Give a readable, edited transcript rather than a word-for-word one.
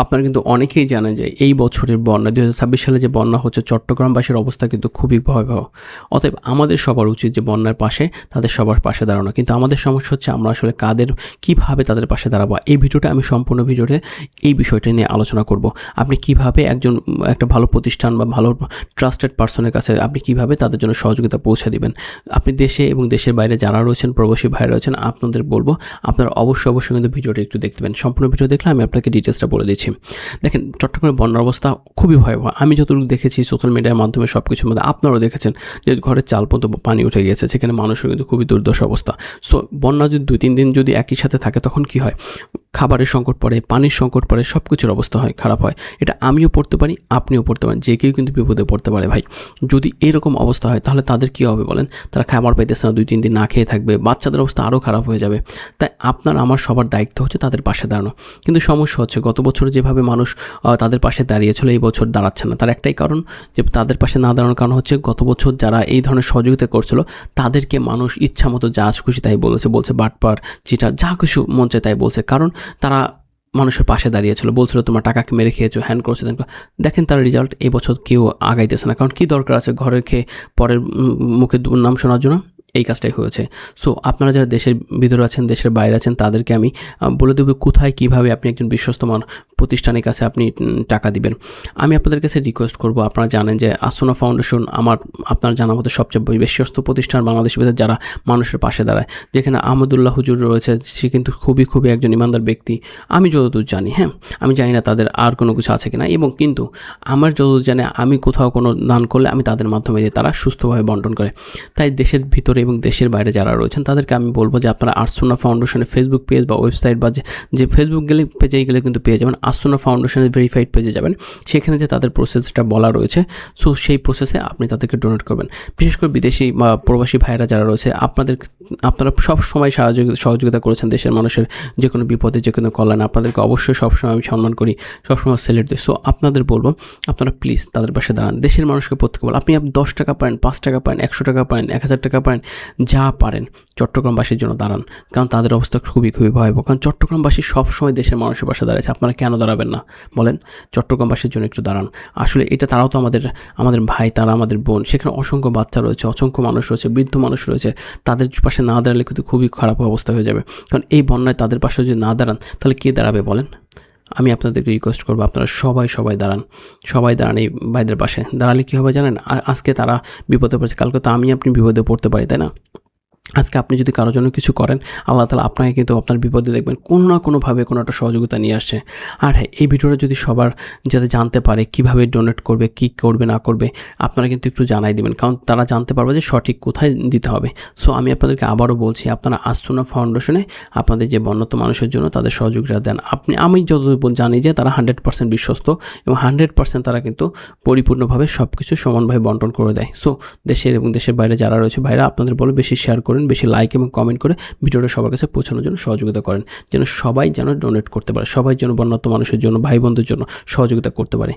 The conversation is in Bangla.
আপনারা কিন্তু অনেকেই জানেন যে এই বছরের বন্যা 2026 সালে যে বন্যা হচ্ছে চট্টগ্রামবাসীর অবস্থা কিন্তু খুবই ভয়াবহ। অতএব আমাদের সবার উচিত যে বন্যার পাশে তাদের সবার পাশে দাঁড়ানো। কিন্তু আমাদের সমস্যা হচ্ছে আমরা আসলে কীভাবে তাদের পাশে দাঁড়াবো। এই ভিডিওটা আমি সম্পূর্ণ ভিডিওতে এই বিষয়টা নিয়ে আলোচনা করব। আপনি কিভাবে একটা ভালো প্রতিষ্ঠান বা ভালো ট্রাস্টেড পারসনের কাছে আপনি কিভাবে তাদের জন্য সহযোগিতা পৌঁছে দিবেন। আপনি দেশে এবং দেশের বাইরে যারা রয়েছেন, প্রবাসী ভাইরা রয়েছেন, আপনাদের বলবো আপনারা অবশ্যই কিন্তু ভিডিওটা একটু দেখতে পাবেন। সম্পূর্ণ ভিডিও দেখলে আমি আপনাকে ডিটেলসটা বলে দিচ্ছি। দেখেন, চট্টগ্রামের বন্যার অবস্থা খুবই ভয়াবহ। আমি যতটুকু দেখেছি সোশ্যাল মিডিয়ার মাধ্যমে সব কিছুর মধ্যে, আপনারাও দেখেছেন যে ঘরের চাল পর্যন্ত পানি উঠে গিয়েছে, সেখানে মানুষের কিন্তু খুবই দুর্দশা অবস্থা। সো বন্যা যদি 2-3 দিন যদি একই সাথে থাকে তখন কি হয়, খাবারের সংকট পড়ে, পানির সংকট পড়ে, সব কিছুর অবস্থা খারাপ হয়। এটা আমিও পড়তে পারি, আপনিও পড়তে পারেন, যে কেউ কিন্তু বিপদে পড়তে পারে ভাই। যদি এরকম অবস্থা হয় তাহলে তাদের কী হবে বলেন? তারা খাবার পাইতেছে না, 2-3 দিন না খেয়ে থাকবে, বাচ্চাদের অবস্থা আরও খারাপ হয়ে যাবে। তাই আপনার আমার সবার দায়িত্ব হচ্ছে তাদের পাশে দাঁড়ানো। কিন্তু সমস্যা হচ্ছে গত বছর যেভাবে মানুষ তাদের পাশে দাঁড়িয়েছিল এই বছর দাঁড়াচ্ছে না। তার একটাই কারণ, যে তাদের পাশে না দাঁড়ানোর কারণ হচ্ছে গত বছর যারা এই ধরনের সহযোগিতা করছিল তাদেরকে মানুষ ইচ্ছা মতো যা খুশি তাই বলছে বাটপার, চিটার, যা কিছু মন চায় তাই বলছে। কারণ তারা মানুষের পাশে দাঁড়িয়েছিল, বলছিল তোমার টাকাকে মেরে খেয়েছো, হ্যান্ড করছে। দেখেন তার রেজাল্ট এই বছর কেউ আগাইতেছে না। কারণ কী দরকার আছে ঘরের খেয়ে পরের মুখে দুর্নাম শোনার জন্য? এই কাজটাই হয়েছে। সো আপনারা যারা দেশের ভিতরে আছেন, দেশের বাইরে আছেন, তাদেরকে আমি বলে দেবো কোথায় কীভাবে আপনি একজন বিশ্বস্ত প্রতিষ্ঠানের কাছে আপনি টাকা দিবেন। আমি আপনাদের কাছে রিকোয়েস্ট করব, আপনারা জানেন যে আসোনা ফাউন্ডেশন আপনার জানার মতো সবচেয়ে বিশ্বস্ত প্রতিষ্ঠান বাংলাদেশের ভিতরে, যারা মানুষের পাশে দাঁড়ায়। যেখানে আহমদুল্লাহ হুজুর রয়েছে, সে কিন্তু খুবই একজন ইমানদার ব্যক্তি, আমি যতদূর জানি। হ্যাঁ, আমি জানি না তাদের আর কোনো কিছু আছে কিনা, এবং কিন্তু আমার যতদূর জানি আমি কোথাও কোনো দান করলে আমি তাদের মাধ্যমে দিয়ে তারা সুস্থভাবে বন্টন করে। তাই দেশের ভিতরে এবং দেশের বাইরে যারা রয়েছেন তাদেরকে আমি বলবো যে আপনারা আসোনা ফাউন্ডেশনের ফেসবুক পেজ বা ওয়েবসাইট বা যে ফেসবুক পেজেই গেলে কিন্তু পেয়ে যাবেন, আসোনা ফাউন্ডেশনের ভেরিফাইড পেজে যাবেন, সেখানে যে তাদের প্রসেসটা বলা রয়েছে। সো সেই প্রসেসে আপনি তাদেরকে ডোনেট করবেন। বিশেষ করে বিদেশি বা প্রবাসী ভাইরা যারা রয়েছে, আপনারা সব সময় সহযোগিতা করেছেন দেশের মানুষের যে কোনো বিপদে, যে কোনো কল্যাণে। আপনাদেরকে অবশ্যই সবসময় আমি সম্মান করি, সবসময় সেলিউট দিই। সো আপনাদের বলবো আপনারা প্লিজ তাদের পাশে দাঁড়ান। দেশের মানুষকে প্রত্যেকে বল, আপনি 10 টাকা পারেন, 5 টাকা পারেন, 100 টাকা পারেন, 1000 টাকা পারেন, যা পারেন চট্টগ্রামবাসীর জন্য দাঁড়ান। কারণ তাদের অবস্থা খুবই ভয়াবহ। কারণ চট্টগ্রামবাসী সবসময় দেশের মানুষের পাশে দাঁড়াচ্ছে, আপনারা কেন দাঁড়াবেন না বলেন? চট্টগ্রামবাসীর জন্য একটু দাঁড়ান। আসলে এটা তারাও তো আমাদের ভাই, তারা আমাদের বোন। সেখানে অসংখ্য বাচ্চা রয়েছে, অসংখ্য মানুষ রয়েছে, বৃদ্ধ মানুষ রয়েছে। তাদের পাশে না দাঁড়ালে কিন্তু খুবই খারাপ অবস্থা হয়ে যাবে। কারণ এই বন্যায় তাদের পাশে যদি না দাঁড়ান তাহলে কে দাঁড়াবে বলেন? আমি আপনাদেরকে রিকোয়েস্ট করবো আপনারা সবাই দাঁড়ান, এই ভাইদের পাশে দাঁড়ালে কী হবে জানেন? আজকে তারা বিপদে পড়েছে, কালকে তো আপনি বিপদে পড়তে পারি, তাই না? আজকে আপনি যদি কারোর জন্য কিছু করেন, আল্লাহ তাআলা আপনাকে কিন্তু আপনার বিপদে দেখবেন কোনো না কোনোভাবে কোনো একটা সহযোগিতা নিয়ে আসছে। আর হ্যাঁ, এই ভিডিওটা যদি সবার যাতে জানতে পারে কীভাবে ডোনেট করবে, কী করবে না করবে, আপনারা কিন্তু একটু জানাই দেবেন। কারণ তারা জানতে পারবে যে সঠিক কোথায় দিতে হবে। সো আমি আপনাদেরকে আবারও বলছি, আপনারা আসোনা ফাউন্ডেশনে আপনাদের যে বন্যত মানুষের জন্য তাদের সহযোগিতা দেন। আমি যতদূর জানি যে তারা 100% বিশ্বস্ত এবং 100% তারা কিন্তু পরিপূর্ণভাবে সব কিছু সমানভাবে বন্টন করে দেয়। সো দেশের এবং দেশের বাইরে যারা রয়েছে ভাইরা, আপনাদের বলে বেশি শেয়ার করুন, বেশি লাইক এবং কমেন্ট করে ভিডিওটা সবার কাছে পৌঁছানোর জন্য সহযোগিতা করেন, যেন সবাই ডোনেট করতে পারে, সবাই যেন বন্যার্ত মানুষের জন্য, ভাই বোনদের জন্য সহযোগিতা করতে পারে।